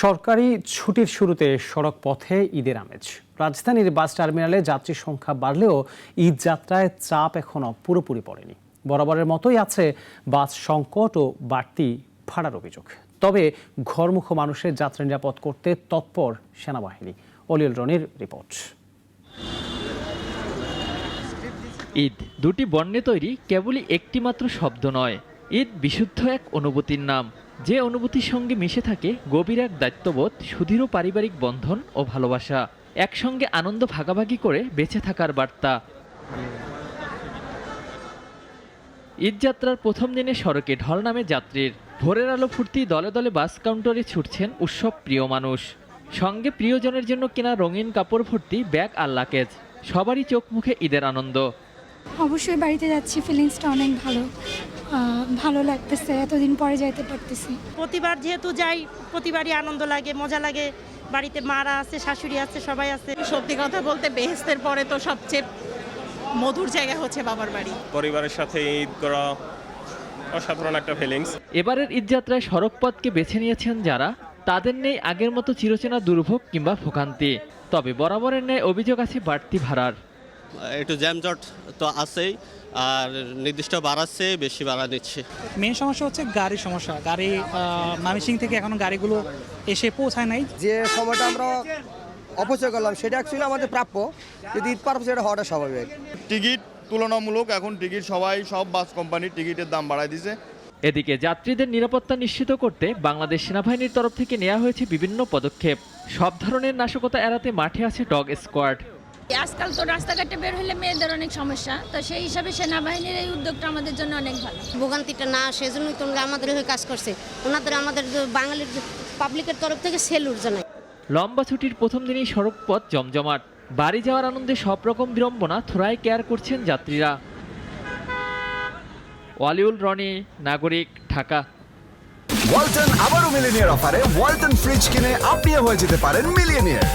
সরকারি ছুটির শুরুতে সড়ক পথে ঈদের আমেজ। রাজধানীর বাস টার্মিনালে যাত্রী সংখ্যা বাড়লেও ঈদ যাত্রায় চাপ এখনো পুরোপুরি পড়েনি। বরাবরের মতোই আছে বাস সংকট ও বাড়তি ভাড়ার অভিযোগ। তবে ঘরমুখো মানুষের যাত্রা নিরাপদ করতে তৎপর সেনাবাহিনী। অলিউল রনির রিপোর্ট। ঈদ দুটি বর্ণে তৈরি কেবলই একটি মাত্র শব্দ নয়, ঈদ বিশুদ্ধ এক অনুভূতির নাম, যে অনুভূতির সঙ্গে মিশে থাকে গভীর এক দায়িত্ববোধ, সুদৃঢ় পারিবারিক বন্ধন ও ভালোবাসা, একসঙ্গে আনন্দ ভাগাভাগি করে বেঁচে থাকার বার্তা। ঈদযাত্রার প্রথম দিনে সড়কে ঢল নামে যাত্রীর। ভোরের আলো ফুটতি দলে দলে বাস কাউন্টারে ছুটছেন উৎসব প্রিয় মানুষ, সঙ্গে প্রিয়জনের জন্য কেনা রঙিন কাপড় ভর্তি ব্যাগ আর লাকেজ। সবারই চোখ মুখে ঈদের আনন্দ। অবশ্যই বাড়িতে যাচ্ছি, ফিলিংসটা অনেক ভালো লাগতেছে, এতদিন পরে যাইতে পারতেছি। প্রতিবার যেহেতু যাই, প্রতিবারই আনন্দ লাগে, মজা লাগে। বাড়িতে মারা আছে, শাশুড়ি আছে, সবাই আছে। সত্যি কথা বলতে বেহেশতের পরে তো সবচেয়ে মধুর জায়গা হচ্ছে বাবার বাড়ি। পরিবারের সাথে ঈদ করা অসাধারণ একটা ফিলিংস। এবারের ঈদযাত্রায় সড়কপথকে বেছে নিয়েছেন যারা, তাদের নেই আগের মতো চিরচেনা দুর্ভোগ কিংবা ভোগান্তি। তবে বরাবরের ন্যায় অভিযোগ আছে বাড়তি ভাড়ার। একটু জ্যামজট তো আছেই, আর নির্দিষ্ট বাড়াচ্ছে, বেশি ভাড়া নিচ্ছে। মেন সমস্যা হচ্ছে গাড়ির সমস্যা। গাড়ি ময়মনসিংহ থেকে এখনো গাড়িগুলো এসে পৌঁছায় নাই। যে সময়টা আমরা অপচয় করলাম সেটা অ্যাকচুয়ালি আমাদের প্রাপ্য, যদি ঈদ পারপোজ এটা হওয়াটা স্বাভাবিক। টিকিট তুলনামূলক এখন টিকিট সব বাস কোম্পানির টিকিটের দাম বাড়ায় দিছে। এদিকে যাত্রীদের নিরাপত্তা নিশ্চিত করতে বাংলাদেশ সেনাবাহিনীর তরফ থেকে নেওয়া হয়েছে বিভিন্ন পদক্ষেপ। সব ধরনের নাশকতা এড়াতে মাঠে আছে ডগ স্কোয়াড। আজকাল তো রাস্তাঘাটে বের হলে মেয়েদের অনেক সমস্যা, তো সেই হিসাবে সেনাবাহিনীর এই উদ্যোগটা আমাদের জন্য অনেক ভালো। ভোগান্তিটা না, সেজন্যই তোমরা আমাদের হয়ে কাজ করছে। ওনাদের আমাদের বাঙালির পাবলিকের তরফ থেকে সেলুট জানাই। লম্বা ছুটির প্রথম দিনেই সড়কপথ জমজমাট। বাড়ি যাওয়ার আনন্দে সব রকম বিড়ম্বনা থোড়াই কেয়ার করছেন যাত্রীরা। অলিউল রনি, নাগরিক, ঢাকা। ওয়ালটন আবারও মিলিনিয়ার অফারে ওয়ালটন ফ্রিজ কিনে আপনিও হয়ে যেতে পারেন মিলিয়নিয়ার।